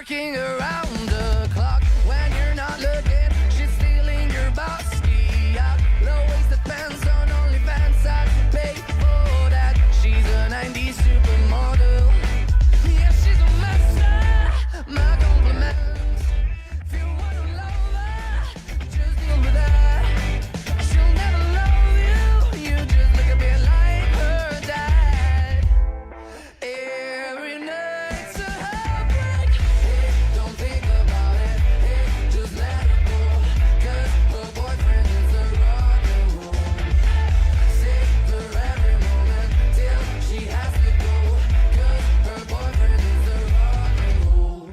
working around the clock when you're not looking. She's stealing your bossy out. Low-waisted pants on OnlyFans. I pay for that. She's a 90s supermodel. Yeah, she's a master. My compliments. If you wanna love her, just deal with her. She'll never love you. You just look a bit like her dad. Every night's a heartbreak. Hey, don't think about it. Hey, just let it go. 'Cause her boyfriend is a rock and roll. Save her every moment till she has to go. 'Cause her boyfriend is a rock and roll.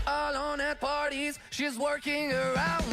Alone at parties, she's working around